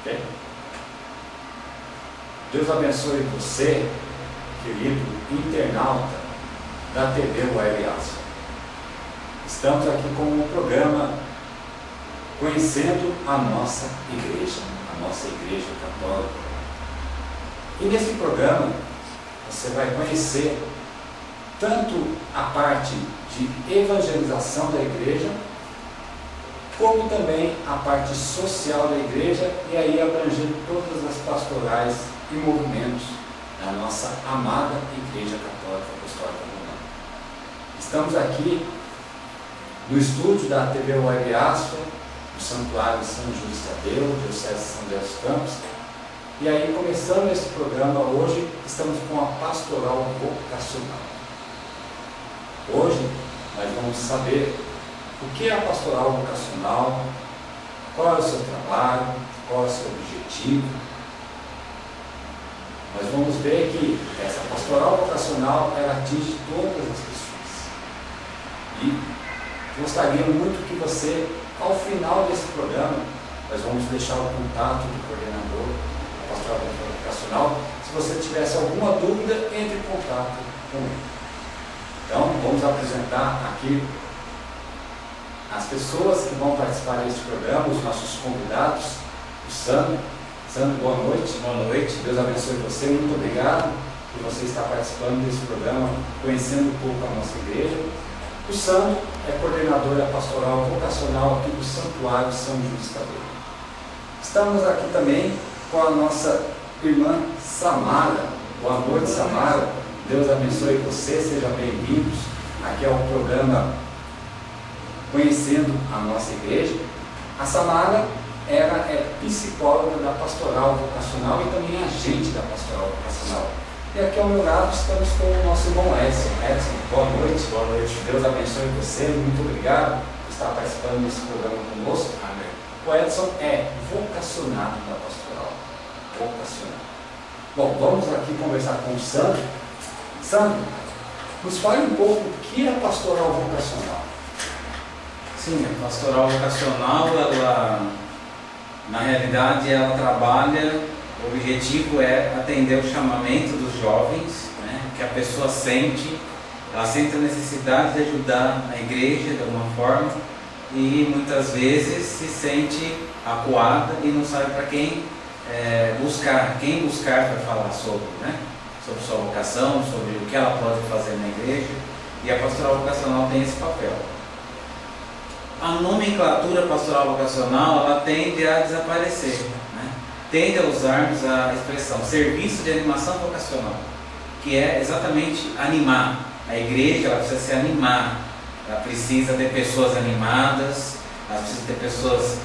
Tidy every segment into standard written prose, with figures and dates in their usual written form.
Ok? Deus abençoe você, querido internauta da TV Web Aço. Estamos aqui com um programa Conhecendo a Nossa Igreja Católica. E nesse programa você vai conhecer tanto a parte de evangelização da igreja, como também a parte social da igreja, e aí abrangendo todas as pastorais e movimentos da nossa amada Igreja Católica Apostólica Romana. Estamos aqui no estúdio da TV Web Aço, no Santuário São Judas Tadeu, Diocese de São José dos Campos. E aí, começando esse programa hoje, estamos com a pastoral vocacional. Hoje nós vamos saber o que é a pastoral vocacional, qual é o seu trabalho, qual é o seu objetivo. Nós vamos ver que essa pastoral vocacional, ela atinge todas as pessoas. E gostaria muito que você, ao final desse programa, nós vamos deixar o contato do coordenador da pastoral vocacional. Se você tivesse alguma dúvida, entre em contato com ele. Então, vamos apresentar aqui as pessoas que vão participar deste programa, os nossos convidados. O Sandro. Sandro, boa noite. Boa noite. Deus abençoe você. Muito obrigado por você estar participando desse programa, conhecendo um pouco a nossa igreja. O Sandro é coordenador da pastoral vocacional aqui do Santuário São Judas Tadeu. Estamos aqui também com a nossa irmã Samara. Boa noite, Samara. Deus abençoe você, sejam bem-vindos. Aqui é o programa Conhecendo a Nossa Igreja. A Samara, ela é psicóloga da pastoral vocacional e também agente da pastoral vocacional. E aqui ao meu lado estamos com o nosso irmão Edson. Edson, boa noite. Boa noite. Deus abençoe você, muito obrigado por estar participando desse programa conosco. Amém. O Edson é vocacionado da pastoral. Vocacionado. Bom, vamos aqui conversar com o Sandro. Sandro, nos fale um pouco o que é a pastoral vocacional. Sim, a pastoral vocacional, ela, na realidade, ela trabalha, o objetivo é atender o chamamento dos jovens, né, que a pessoa sente, ela sente a necessidade de ajudar a igreja de alguma forma e muitas vezes se sente acuada e não sabe para quem buscar para falar sobre, né? Sobre sua vocação, sobre o que ela pode fazer na igreja, e a pastoral vocacional tem esse papel. A nomenclatura pastoral vocacional, ela tende a desaparecer, né? Tende a usarmos a expressão serviço de animação vocacional, que é exatamente animar. A igreja, ela precisa se animar, ela precisa ter pessoas animadas, ela precisa ter pessoas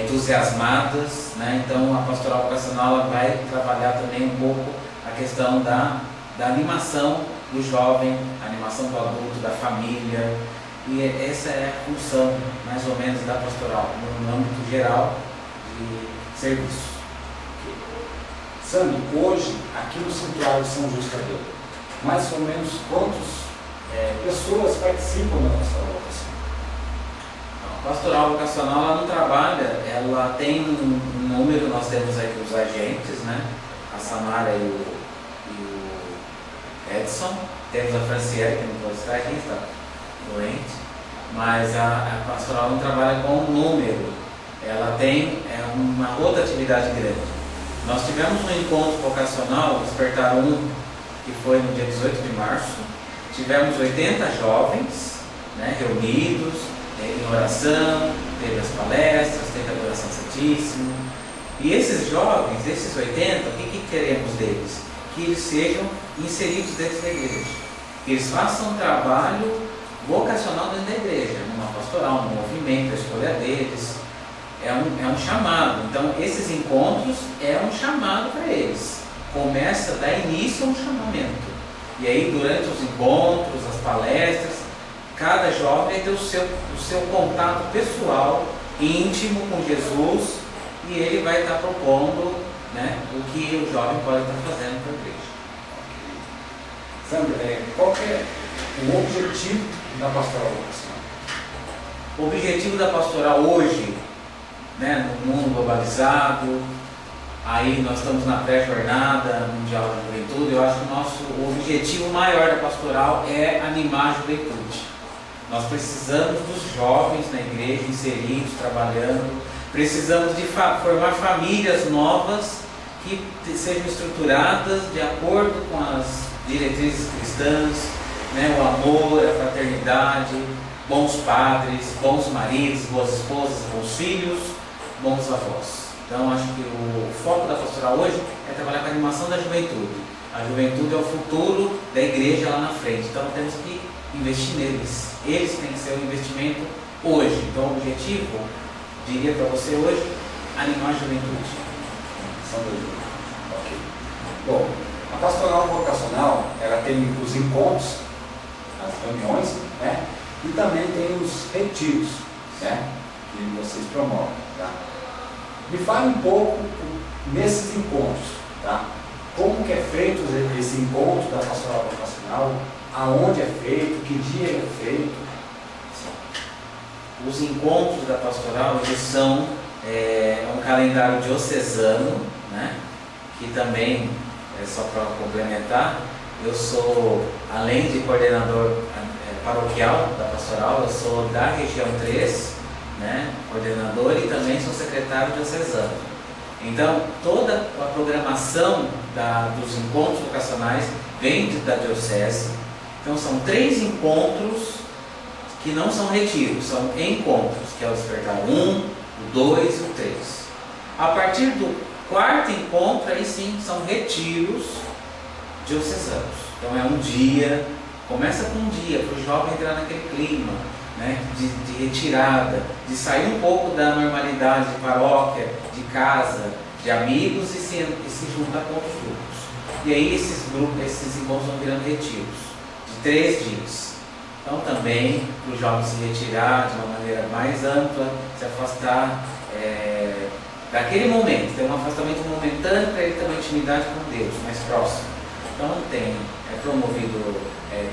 entusiasmadas, né? Então a pastoral vocacional, ela vai trabalhar também um pouco a questão da animação do jovem, a animação do adulto, da família, e essa é a função, mais ou menos, da pastoral, no âmbito geral de serviço. Sandro, hoje, aqui no Santuário São Judas Tadeu, mais ou menos quantas pessoas participam da pastoral vocacional? A pastoral vocacional, ela não trabalha, ela tem um número, nós temos aqui os agentes, né? A Samara e o Edson, temos a Franciele, que não pode estar aqui, está doente, mas a pastoral não trabalha com um número, ela tem uma outra atividade grande. Nós tivemos um encontro vocacional, Despertar 1, que foi no dia 18 de março, tivemos 80 jovens, né, reunidos, em oração, teve as palestras, teve a adoração santíssima. E esses jovens, esses 80, o que queremos deles? Que eles sejam inseridos dentro da igreja, que eles façam um trabalho vocacional dentro da igreja, numa pastoral, num movimento, a escolha deles, é um chamado. Então esses encontros é um chamado para eles, começa, dá início a um chamamento, e aí durante os encontros, as palestras, cada jovem vai ter o seu contato pessoal, íntimo com Jesus, e ele vai estar propondo, né, o que o jovem pode estar fazendo para a igreja. Sandro, qual que é o objetivo da pastoral vocacional? O objetivo da pastoral hoje, né, no mundo globalizado, Aí nós estamos na pré-jornada mundial da juventude. Eu acho que o objetivo maior da pastoral é animar a juventude. Nós precisamos dos jovens na igreja, inseridos, trabalhando. Precisamos de formar famílias novas que sejam estruturadas de acordo com as diretrizes cristãs, né? O amor, a fraternidade, bons padres, bons maridos, boas esposas, bons filhos, bons avós. Então acho que o foco da pastoral hoje é trabalhar com a animação da juventude. A juventude é o futuro da igreja lá na frente, então temos que investir neles. Eles têm que ser um investimento hoje. Então o objetivo, diria para você hoje, animar a juventude. Ok. Bom, a pastoral vocacional, ela tem os encontros, as reuniões, né? E também tem os retiros, né? Que vocês promovem, tá? Me fale um pouco nesses encontros, tá? Como que é feito esse encontro da pastoral vocacional, aonde é feito, que dia é feito? Os encontros da pastoral, eles são um calendário diocesano, né? Que também, só para complementar, eu sou, além de coordenador paroquial da pastoral, eu sou da região 3, né? Coordenador, e também sou secretário diocesano. Então, toda a programação dos encontros vocacionais vem da diocese. Então, são 3 encontros que não são retiros, são encontros, que é o Despertar 1, o 2 e o 3. A partir do 4º encontro, aí sim, são retiros diocesanos. Então é um dia, começa com um dia, para o jovem entrar naquele clima, né, de retirada, de sair um pouco da normalidade de paróquia, de casa, de amigos e se juntar com outros grupos. E aí esses encontros vão virando retiros, de 3 dias. Então também para o jovem se retirar de uma maneira mais ampla, se afastar daquele momento, ter um afastamento momentâneo para ele ter uma intimidade com Deus mais próximo. Então tem promovido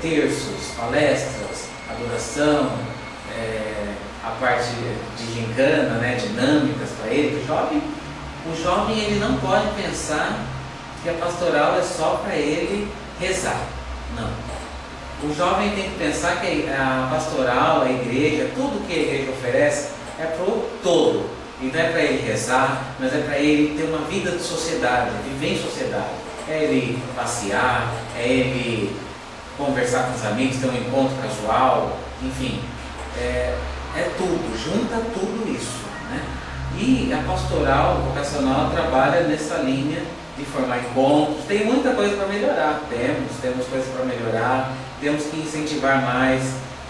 terços, palestras, adoração, a parte de gincana, né, dinâmicas para ele. O jovem ele não pode pensar que a pastoral é só para ele rezar. Não. O jovem tem que pensar que a pastoral, a igreja, tudo que a igreja oferece é para o todo. E não é para ele rezar, mas é para ele ter uma vida de sociedade, viver em sociedade. É ele passear, é ele conversar com os amigos, ter um encontro casual, enfim. É tudo, junta tudo isso, né? E a pastoral vocacional trabalha nessa linha de formar encontros. Tem muita coisa para melhorar, temos coisas para melhorar, temos que incentivar mais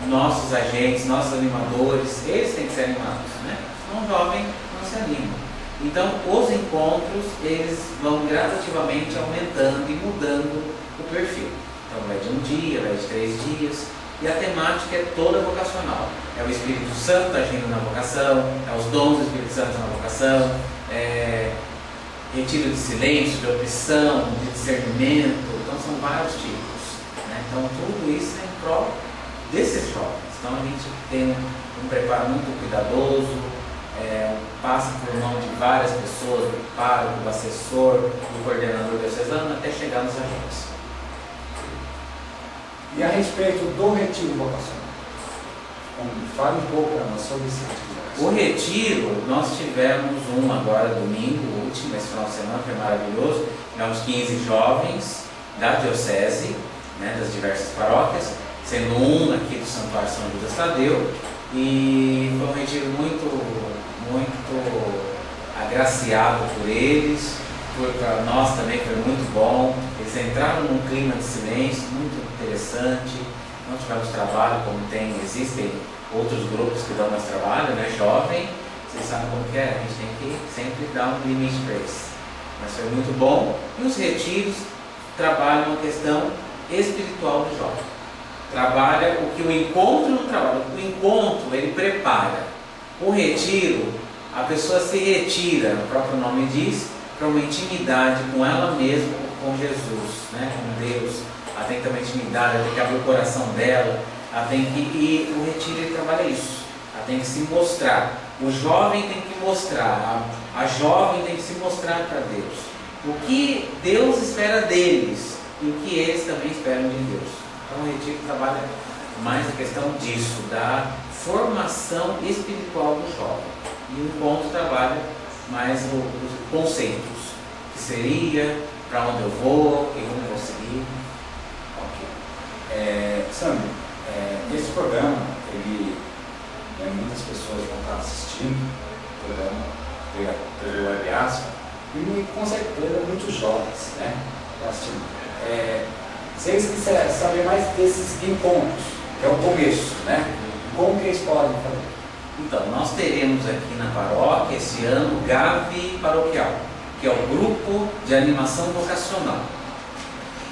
nossos agentes, nossos animadores, eles têm que ser animados, né? Um jovem não se anima. Então os encontros, eles vão gradativamente aumentando e mudando o perfil. Então vai de um dia, vai de 3 dias, e a temática é toda vocacional. É o Espírito Santo agindo na vocação, é os dons do Espírito Santo na vocação, retiro de silêncio, de opção, de discernimento. Então são vários tipos, né? Então tudo isso é em prol desses jovens. Então a gente tem um preparo muito cuidadoso, passa por mão de várias pessoas, do pároco, do assessor, do coordenador diocesano, até chegar nos agentes. E a respeito do retiro vocacional, fale um pouco para nós sobre esse retiro. O retiro, nós tivemos um agora domingo, o último, esse final de semana, foi maravilhoso. Tivemos 15 jovens da diocese, né, das diversas paróquias, sendo um aqui do Santuário São Judas Tadeu, e foi um retiro muito agraciado por eles, para nós também foi muito bom. Eles entraram num clima de silêncio muito interessante. Não tivemos trabalho como existem outros grupos que dão mais trabalho, né? Jovem, vocês sabem como que é, a gente tem que sempre dar um limite para eles. Mas foi muito bom. E os retiros trabalham a questão espiritual do jovem. Trabalha o que o encontro não trabalha. O encontro ele prepara. O retiro, a pessoa se retira, o próprio nome diz, para uma intimidade com ela mesma, com Jesus, né? Com Deus. Ela tem que ter uma intimidade, ela tem que abrir o coração dela, ela tem que, e o retiro ele trabalha isso, ela tem que se mostrar. O jovem tem que mostrar, a jovem tem que se mostrar para Deus. O que Deus espera deles e o que eles também esperam de Deus. Então o retiro trabalha mais a questão disso, da formação espiritual do jovem. E o encontro trabalha mais os conceitos, que seria, para onde eu vou, que rumo eu vou seguir. Ok. Sandro, esse programa, muitas pessoas vão estar assistindo o programa pelo Web Aspa, e com certeza muitos jovens, né, assistindo. Se eles quiserem saber mais desses encontros, que é o começo, né, como que eles podem fazer? Então, nós teremos aqui na paróquia esse ano o GAV Paroquial, que é o Grupo de Animação Vocacional.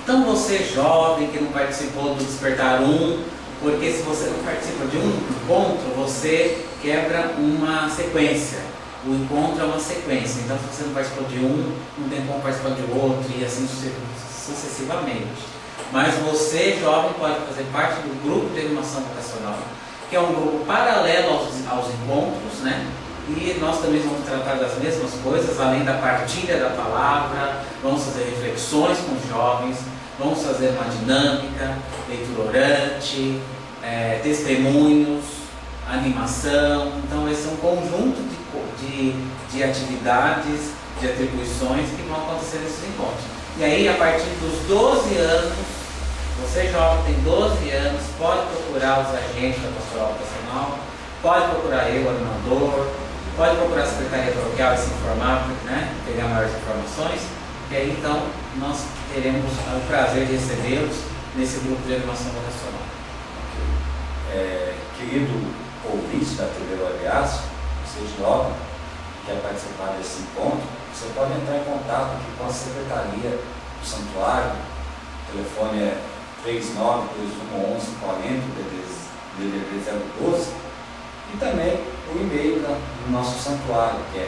Então você jovem que não participou do Despertar 1, porque se você não participa de um encontro, você quebra uma sequência. O encontro é uma sequência, então se você não participou de um, não tem como participar de outro e assim sucessivamente. Mas você, jovem, pode fazer parte do grupo de animação vocacional, que é um grupo paralelo aos encontros, né? E nós também vamos tratar das mesmas coisas, além da partilha da palavra, vamos fazer reflexões com os jovens, vamos fazer uma dinâmica, leitura orante, testemunhos, animação. Então esse é um conjunto de atividades, de atribuições que vão acontecer nesses encontros. E aí, a partir dos 12 anos, você jovem tem 12 anos, pode procurar os agentes da pastoral vocacional, pode procurar eu, animador, pode procurar a Secretaria Paroquial e se informar, né, pegar maiores informações. E aí então nós teremos o prazer de recebê-los nesse grupo de animação vocacional. Querido ouvinte da TV Web Aspa, você jovem que quer participar desse encontro, você pode entrar em contato aqui com a Secretaria do Santuário. O telefone é 39211140, DDD 012, e também o e-mail do nosso santuário, que é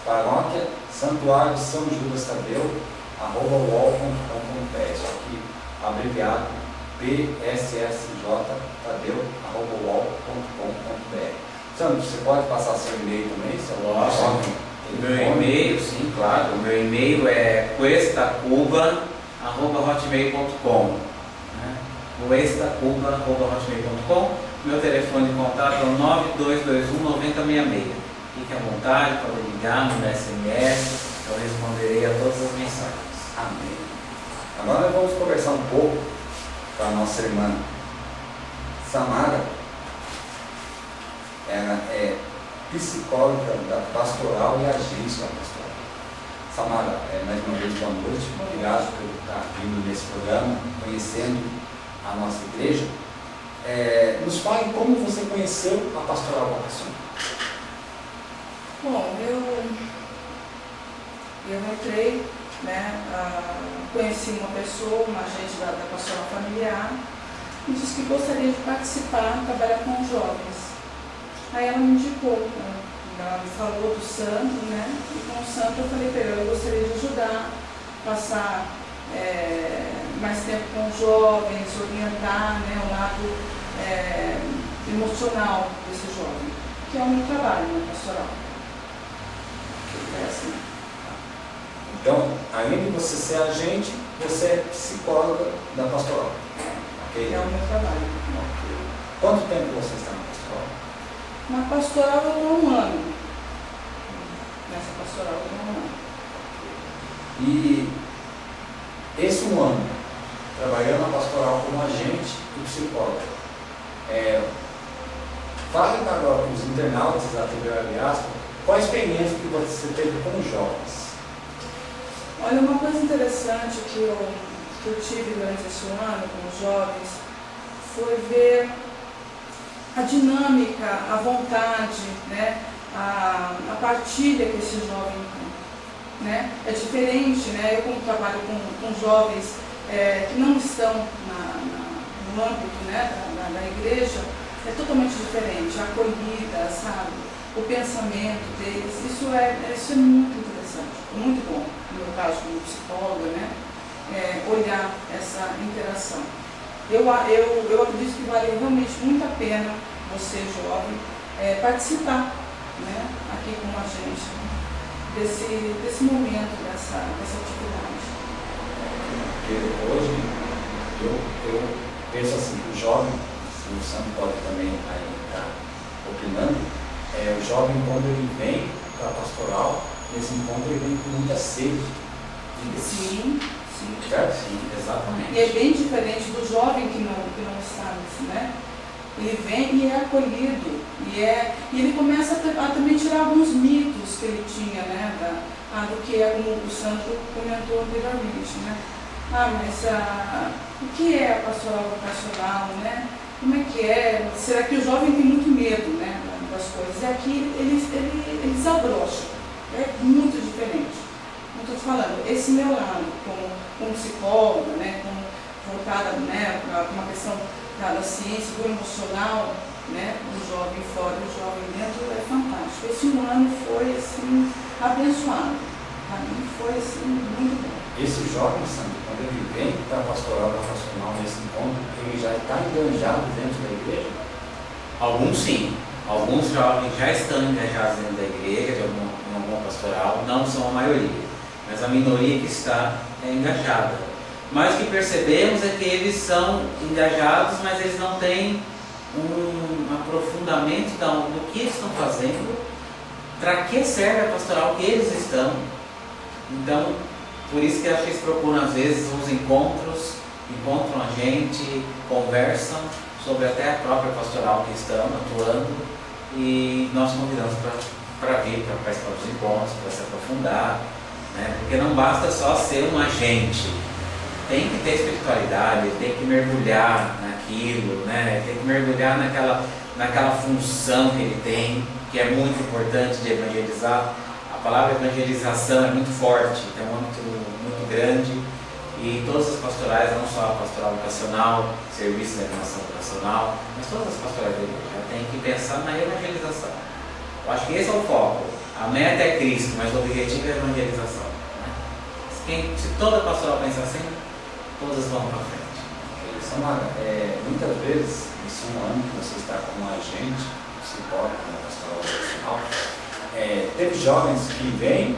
paróquia Santuário São Judas Tadeu @uol.com.br, só que abreviado pssjtadeu@uol.com.br. Sandro, você pode passar seu e-mail também? Meu e-mail, sim, claro. O meu e-mail é cuestacuba@hotmail.com, né? cuestacuba@hotmail.com. Meu telefone de contato é o 9221-9066. Fique à vontade, pode ligar, mandar SMS, eu responderei a todas as mensagens. Amém. Agora nós vamos conversar um pouco com a nossa irmã Samara. Ela é psicóloga da pastoral e agente da pastoral. Samara, mais uma vez, boa noite. Obrigado por estar vindo nesse programa, conhecendo a nossa igreja. Nos fale como você conheceu a pastoral vocacional. Bom, eu entrei, né, conheci uma pessoa, uma agente da pastoral familiar, e disse que gostaria de participar, trabalhar com os jovens. Aí ela me indicou, ela me falou do santo, né, e com o santo eu falei para ela, eu gostaria de ajudar, passar mais tempo com os jovens, orientar, né, o lado emocional desse jovem, que é o meu trabalho na pastoral. Assim. Então, além de você ser agente, você é psicóloga da pastoral. Okay? É o meu trabalho. Okay. Quanto tempo você está na pastoral? Na pastoral eu estou 1 ano. Nessa pastoral eu estou 1 ano. E esse 1 ano, trabalhando na pastoral como agente e psicóloga, fale para os internautas da TV Web Aspa qual a experiência que você teve com os jovens. Olha, uma coisa interessante que eu tive durante esse ano com os jovens foi ver a dinâmica, a vontade, né, a partilha que esse jovem tem, né? É diferente, né? Eu como trabalho com jovens que não estão no âmbito, né, da igreja, é totalmente diferente, a acolhida, sabe? O pensamento deles, isso é muito interessante, muito bom, no meu caso como psicóloga, né? Olhar essa interação. Eu acredito que vale realmente muito a pena você, jovem, participar, né, aqui com a gente, desse momento, dessa atividade. Porque hoje eu penso assim, o jovem, se o Sandro pode também estar opinando, o jovem, quando ele vem para a pastoral, nesse encontro ele vem com muita sede de Deus. Sim. Certo? Sim, exatamente. E é bem diferente do jovem que não está nisso, né? Ele vem e é acolhido, e ele começa a também tirar alguns mitos que ele tinha, né? Do que é, como o Sandro comentou anteriormente, né? Mas o que é a pastoral vocacional, né? Como é que é? Será que o jovem tem muito medo, né, das coisas? E aqui ele desabrocha, é muito diferente. Não estou falando, esse meu lado, como psicóloga, né, voltada, né, para uma questão da ciência, do emocional, né, do jovem fora e do jovem dentro, é fantástico. Esse ano foi, assim, abençoado. Para mim foi, assim, muito bom. Esse jovem, Sandro, quando ele vem para a pastoral vocacional nesse encontro, ele já está enganjado dentro da igreja? Alguns sim. Alguns jovens já estão engajados dentro da igreja, de alguma pastoral, não são a maioria, mas a minoria que está engajada. Mas o que percebemos é que eles são engajados, mas eles não têm um aprofundamento do que eles estão fazendo, para que serve a pastoral que eles estão. Então, por isso que acho que eles procuram às vezes uns encontros, encontram a gente, conversam sobre até a própria pastoral que estão atuando, e nós convidamos para vir, para participar dos encontros, para se aprofundar, né? Porque não basta só ser um agente, tem que ter espiritualidade, tem que mergulhar naquilo, né? Tem que mergulhar naquela função que ele tem, que é muito importante de evangelizar. A palavra evangelização é muito forte, é muito grande, e todas as pastorais, não só a pastoral vocacional, serviço de animação vocacional, mas todas as pastorais da igreja têm que pensar na evangelização. Eu acho que esse é o foco. A meta é Cristo, mas o objetivo é a evangelização, né? Se toda pastoral pensar assim, todas vão para frente. Samara, muitas vezes, nesse ano que você está como agente, psicólogo na pastoral vocacional, teve jovens que vêm,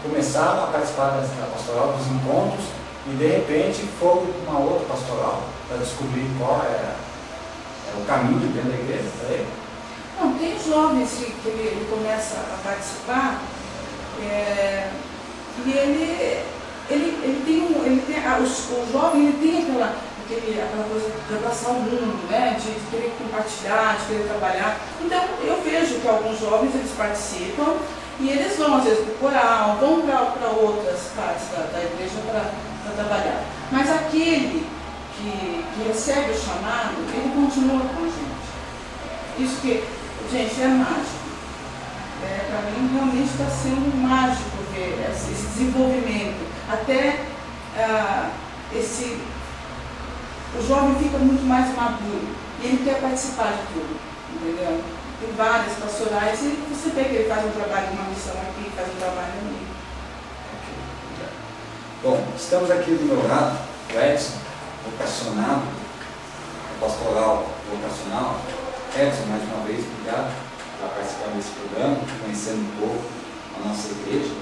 começaram a participar da pastoral, dos encontros, e de repente foram para uma outra pastoral para descobrir qual era o caminho dentro da igreja para ele. Não, tem jovens que ele começa a participar, e o jovem ele tem aquela coisa de abraçar o mundo, né? De querer compartilhar, de querer trabalhar. Então eu vejo que alguns jovens eles participam e eles vão às vezes para o coral, vão para outras partes da igreja para trabalhar. Mas aquele que recebe o chamado, ele continua com a gente. Isso que, gente, é mágico. Para mim realmente está sendo mágico ver esse desenvolvimento. Até o jovem fica muito mais maduro e ele quer participar de tudo, entendeu? Tem várias pastorais e você vê que ele faz um trabalho, uma missão aqui, faz um trabalho ali. Bom, estamos aqui do meu lado, o Edson, vocacionado, pastoral vocacional. Edson, mais uma vez, obrigado por participar desse programa, conhecendo um pouco a nossa igreja.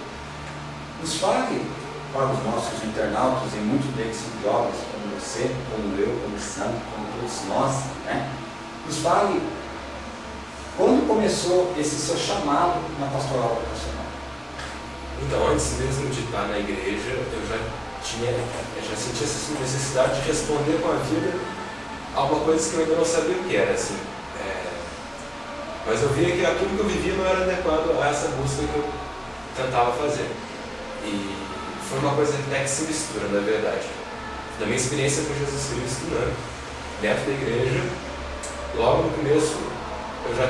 Nos fale para os nossos internautas, e muitos deles são jovens, como você, como eu, como o Sandro, como todos nós, né? Nos fale quando começou esse seu chamado na pastoral vocacional. Então, antes mesmo de estar na igreja, eu já sentia essa necessidade de responder com a vida alguma coisa que eu ainda não sabia o que era, assim. Mas eu via que aquilo que eu vivia não era adequado a essa busca que eu tentava fazer. E foi uma coisa até que se mistura, na verdade. Da minha experiência com Jesus Cristo, né? Dentro da igreja, logo no começo, eu já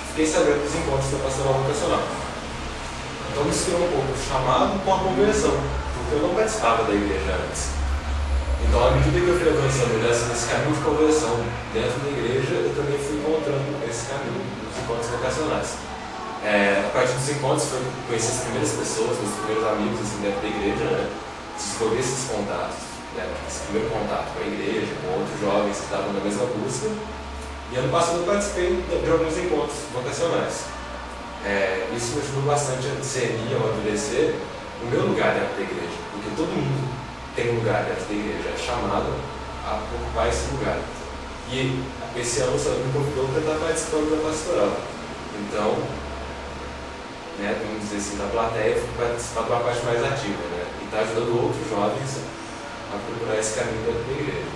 fiquei sabendo dos encontros da pastoral vocacional. Então misturou um pouco o chamado com a conversão, porque eu não participava da igreja antes. Então, à medida que eu fui avançando nesse caminho de conversão dentro da igreja, eu também fui encontrando esse caminho dos encontros vocacionais. A partir dos encontros, foi conhecer as primeiras pessoas, os primeiros amigos assim, dentro da igreja, né? Desenvolver esses contatos, né? Esse primeiro contato com a igreja, com outros jovens que estavam na mesma busca. E ano passado eu participei de alguns encontros vocacionais. Isso me ajudou bastante a discernir, a amadurecer o meu lugar dentro da igreja, porque todo mundo tem um lugar dentro da igreja, é chamado a ocupar esse lugar. E esse ano o Senhor me convidou para estar participando da pastoral. Então, vamos dizer assim, da plateia, fui participar de uma parte mais ativa, e está ajudando outros jovens a procurar esse caminho dentro da igreja.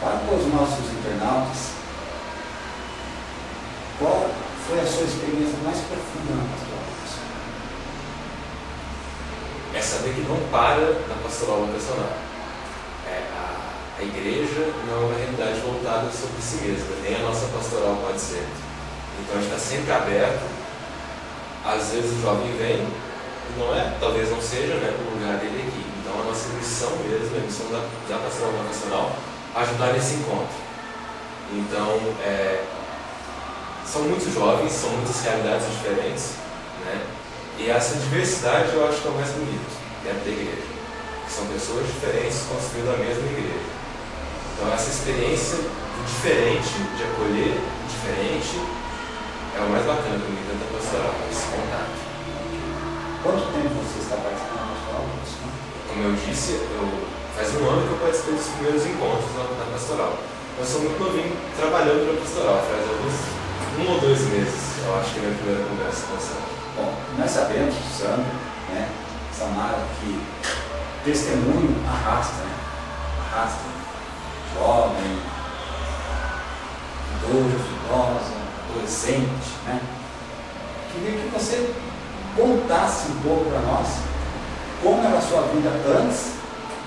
Para os nossos internautas, qual foi a sua experiência mais profunda na pastoral vocacional? É saber que não para na pastoral vocacional. A igreja não é uma realidade voltada sobre si mesma, nem a nossa pastoral pode ser. Então a gente está sempre aberto. Às vezes o jovem vem e talvez não seja o lugar dele aqui. Então a nossa missão mesmo, a missão da pastoral vocacional, ajudar nesse encontro. Então, são muitos jovens, são muitas realidades diferentes, e essa diversidade eu acho que é o mais bonito dentro da igreja. São pessoas diferentes construindo a mesma igreja. Então essa experiência do diferente, de acolher o diferente, é o mais bacana para mim dentro da pastoral, esse contato. Quanto tempo você está participando da pastoral? Como eu disse, faz um ano que eu participei dos primeiros encontros na pastoral. Eu sou muito novinho trabalhando na pastoral, faz alguns 1 ou 2 meses, eu acho que é a minha primeira conversa com você. Bom, nós sabemos, Sandro, Samara, que testemunho arrasta, arrasta jovem, idoso, idosa, adolescente, Queria que você contasse um pouco para nós como era a sua vida antes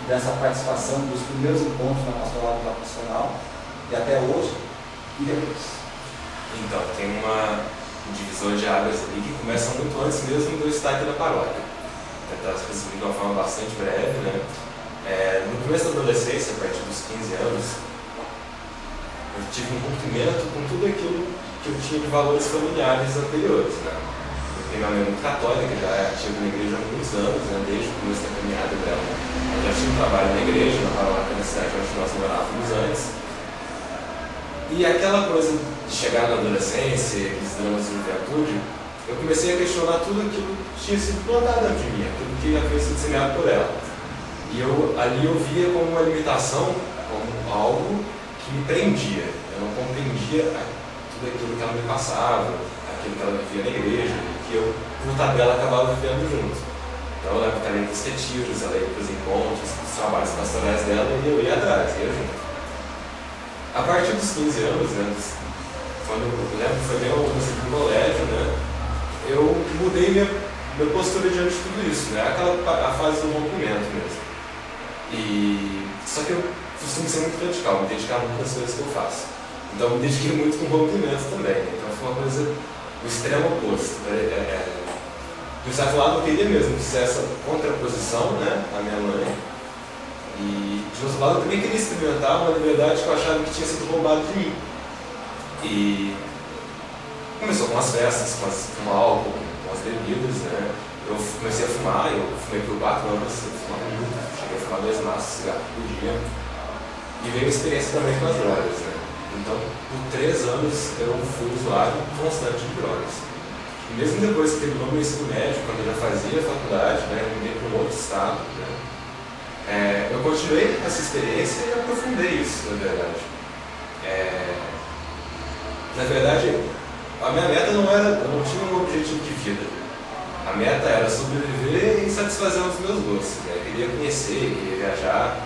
dessa participação dos primeiros encontros na pastoral vocacional e até hoje e depois. Então, tem uma divisor de águas ali que começa muito antes mesmo do estar aqui na paróquia. Vou tentar resumir de uma forma bastante breve, no começo da adolescência, a partir dos 15 anos, eu tive um rompimento com tudo aquilo que eu tinha de valores familiares anteriores. Eu tenho uma mãe muito católica, já é ativa na igreja há muitos anos, desde o começo da caminhada dela. Eu já tinha um trabalho na igreja, na paróquia na cidade onde nós morávamos antes. E aquela coisa de chegar na adolescência, aqueles dramas de juventude, eu comecei a questionar tudo aquilo que tinha sido plantado dentro de mim, aquilo que havia sido semeado por ela. E ali eu via como uma limitação, como algo que me prendia. Eu não compreendia tudo aquilo que ela me passava, aquilo que ela vivia na igreja, que eu, por tabela, acabava vivendo junto. Então ela ficava indo para os retiros, ela ia para os encontros, para os trabalhos pastorais dela, e eu ia atrás, ia junto. A partir dos 15 anos, quando eu lembro que foi bem ao começo do colégio, eu mudei minha postura diante de tudo isso, a fase do rompimento mesmo. Só que eu costumo ser muito radical, me dedicar muito nas coisas que eu faço. Então eu me dediquei muito com o rompimento também. Então foi uma coisa do extremo oposto. De um certo lado eu queria mesmo ser essa contraposição à minha mãe. E de outro lado eu também queria experimentar uma liberdade que eu achava que tinha sido roubada de mim. E começou com as festas, com álcool, com as bebidas, Eu comecei a fumar, eu fumei por 4 anos, eu fumava muito, cheguei a fumar 2 maços de cigarro por dia. E veio a experiência também com as drogas, Então, por 3 anos eu fui usuário constante de drogas. E mesmo depois que terminou meu ensino médio, quando eu já fazia faculdade, eu mudei para um outro estado, eu continuei essa experiência e aprofundei isso, na verdade. Na verdade, a minha meta eu não tinha um objetivo de vida. A meta era sobreviver e satisfazer os meus gostos. Eu queria conhecer, queria viajar.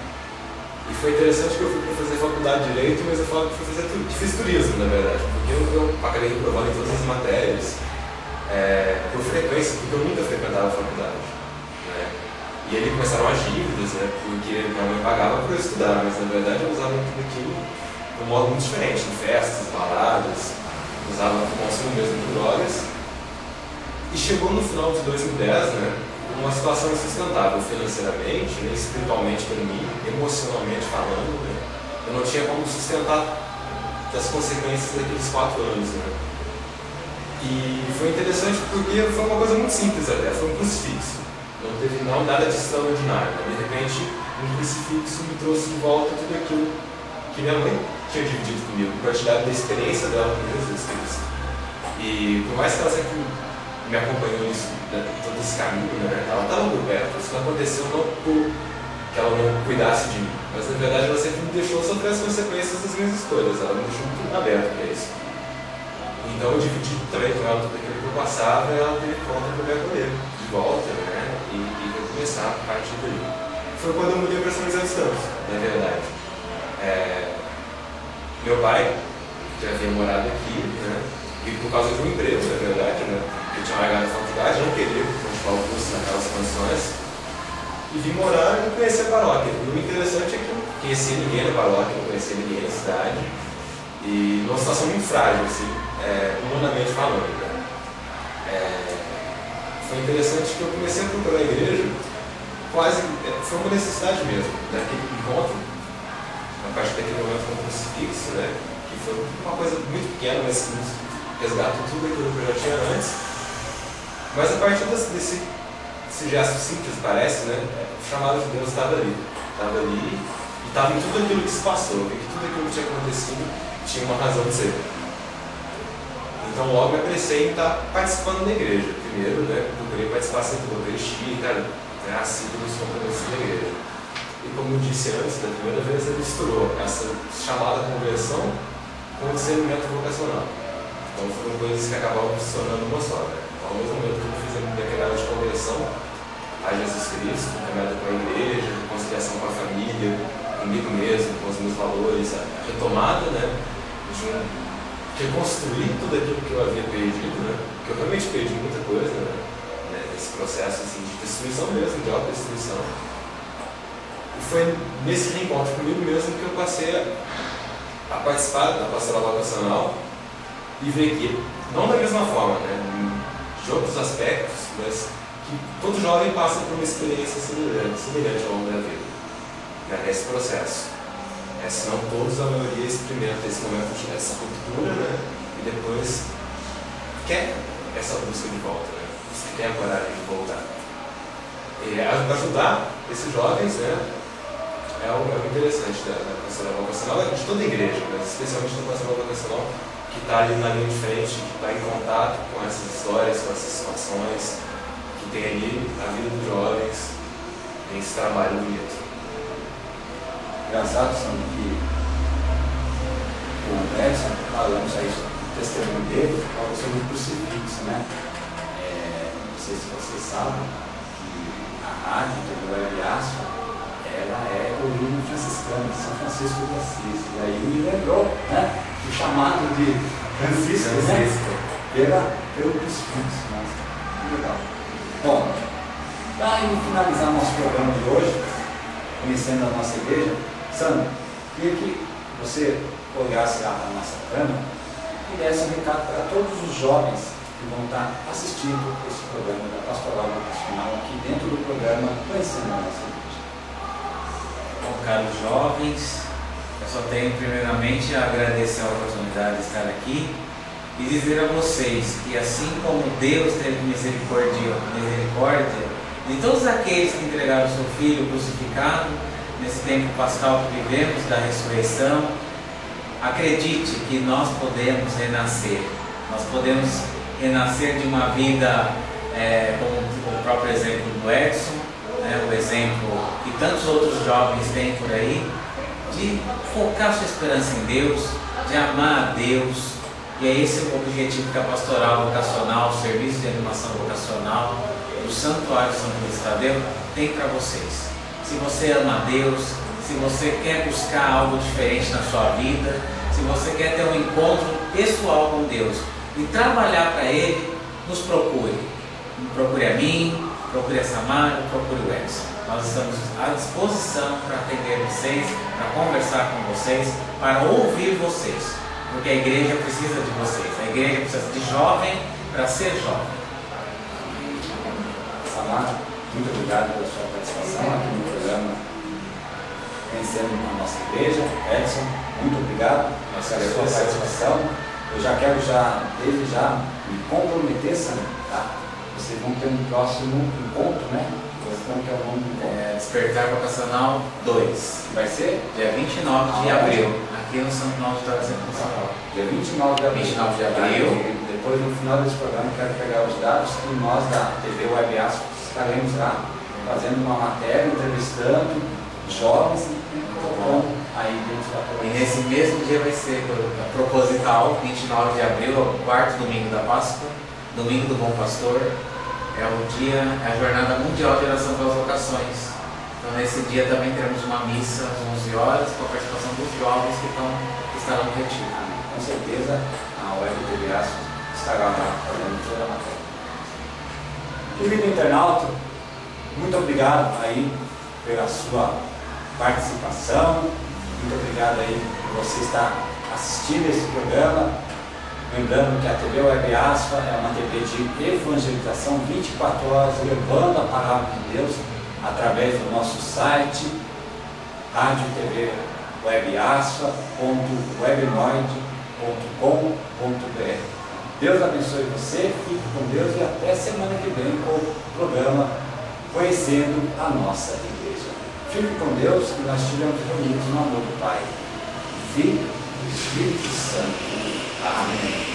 E foi interessante que eu fui para fazer faculdade de Direito, mas eu falo que fiz turismo, na verdade. Porque eu acabei reprovando em todas as matérias, por frequência, porque eu nunca frequentava a faculdade. E ali começaram as dívidas, porque minha mãe pagava para eu estudar, mas na verdade eu usava tudo aquilo de um modo muito diferente, em festas, baladas, usava consumo mesmo de drogas. E chegou no final de 2010, uma situação insustentável financeiramente, espiritualmente para mim, emocionalmente falando, eu não tinha como sustentar as consequências daqueles 4 anos. E foi interessante porque foi uma coisa muito simples até, foi um crucifixo. Não teve nada de extraordinário. De repente, um crucifixo me trouxe de volta tudo aquilo que minha mãe tinha dividido comigo, partilhado da experiência dela com Jesus Cristo. E por mais que ela sempre me acompanhou nisso, todo esse caminho, né, ela estava por perto. Isso não aconteceu não porque ela não cuidasse de mim, mas na verdade ela sempre me deixou sofrer as consequências das minhas escolhas. Ela me deixou muito aberto para isso. Então eu dividi também com ela tudo aquilo que eu passava, e ela teve pronta para me acolher de volta, né, e recomeçar a partir daí. Foi quando eu mudei para São José dos Campos, na verdade. Meu pai já havia morado aqui, né, e por causa de um emprego, na verdade, né, eu tinha largado a faculdade, não queria continuar o curso naquelas condições, e vim morar e conhecer a paróquia. E o interessante é que eu não conhecia ninguém na paróquia, não conhecia ninguém na cidade, e numa situação muito frágil, assim, humanamente falando. Né. Foi interessante que eu comecei a procurar a igreja, quase, foi uma necessidade mesmo, daquele encontro, a partir daquele momento com o crucifixo, né, que foi uma coisa muito pequena, mas que resgatou tudo aquilo que eu já tinha antes. Mas a partir desse gesto simples, parece, né, o chamado de Deus estava ali e estava em tudo aquilo que se passou, e que tudo aquilo que tinha acontecido tinha uma razão de ser. Então logo me apressei em estar participando da igreja. Primeiro, né, procurei participar sempre da Eucaristia, assíduo nos compromissos da igreja. E como eu disse antes, da primeira vez, ele misturou essa chamada conversão com o discernimento vocacional. Então foram coisas que acabavam se tornando uma só. Né? Ao mesmo momento que eu fiz a minha caminhada de conversão a Jesus Cristo, caminhada com a igreja, conciliação com a família, comigo mesmo, com os meus valores, a retomada, né, de reconstruir tudo aquilo que eu havia perdido, né, porque eu realmente perdi muita coisa, né, nesse processo assim, de destruição mesmo, de autodestruição. E foi nesse reencontro comigo mesmo que eu passei a participar da pastoral vocacional e ver que, não da mesma forma, né, de outros aspectos, mas que todo jovem passa por uma experiência semelhante ao longo da vida, né, nesse processo. Se não todos, a maioria experimenta esse momento de essa ruptura, né, e depois quer essa busca de volta, né, você tem a coragem de voltar. E ajudar esses jovens, né, é o interessante da pastoral vocacional, de toda a igreja, mas especialmente da pastoral vocacional, que está ali na linha de frente, que está em contato com essas histórias, com essas situações, que tem ali a vida dos jovens, tem esse trabalho bonito. Engraçado, Sandro, que o Edson, falamos aí sobre o testemunho dele, fala sobre o crucifixo, né? Não sei se vocês sabem que a rádio do Eliasson, ela é o hino franciscano de São Francisco de Assis. E aí me lembrou, né, o chamado de Francisco, né, pelo crucifixo. Mas, que legal. Bom, para finalizar nosso programa de hoje, conhecendo a nossa igreja, Sandro, queria que você olhasse a nossa câmera e desse um recado para todos os jovens que vão estar assistindo esse programa da Pastoral Vocacional aqui dentro do programa Conhecendo a Nossa Igreja. Bom, caros jovens, eu só tenho primeiramente a agradecer a oportunidade de estar aqui e dizer a vocês que assim como Deus teve misericórdia de todos aqueles que entregaram o seu Filho crucificado, nesse tempo pascal que vivemos da ressurreição, acredite que nós podemos renascer. Nós podemos renascer de uma vida, como o próprio exemplo do Edson, né, o exemplo que tantos outros jovens têm por aí, de focar sua esperança em Deus, de amar a Deus. E é esse o objetivo que a pastoral vocacional, o serviço de animação vocacional do Santuário São Luís Tadeu tem para vocês. Se você ama a Deus, se você quer buscar algo diferente na sua vida, se você quer ter um encontro pessoal com Deus e trabalhar para Ele, nos procure. Procure a mim, procure a Samara, procure o Edson. Nós estamos à disposição para atender vocês, para conversar com vocês, para ouvir vocês. Porque a igreja precisa de vocês. A igreja precisa de jovem para ser jovem. Samara, muito obrigado pela sua participação aqui no programa Conhecendo a Nossa Igreja. Edson, muito obrigado pela sua participação. Eu já quero desde já me comprometer, Sandro, tá? Vocês vão ter um próximo encontro, né? Como que é o nome do encontro? Despertar Vocacional 2. Vai ser? Dia 29 de abril, Aqui no Auditório Centro Municipal. Dia 29 de abril. 29 de abril. Depois, no final desse programa, quero pegar os dados e nós da TV Web Aço estaremos lá fazendo uma matéria, entrevistando jovens e colocando aí dentro da E nesse mesmo dia vai ser proposital, 29 de abril, o quarto domingo da Páscoa, domingo do Bom Pastor. É a Jornada Mundial de Oração pelas Vocações. Então nesse dia também teremos uma missa às 11 horas com a participação dos jovens que estarão no retiro. Com certeza a Web TV Aço estará lá fazendo toda a matéria. Querido internauta, muito obrigado aí pela sua participação, muito obrigado aí por você estar assistindo esse programa. Lembrando que a TV Web Aço é uma TV de evangelização 24 horas, levando a palavra de Deus através do nosso site rádio TV webasfa.webnoid.com.br. Deus abençoe você, fique com Deus e até semana que vem com o programa Conhecendo a Nossa Igreja. Fique com Deus e nós estivemos reunidos no amor do Pai, Filho e Espírito Santo. Amém.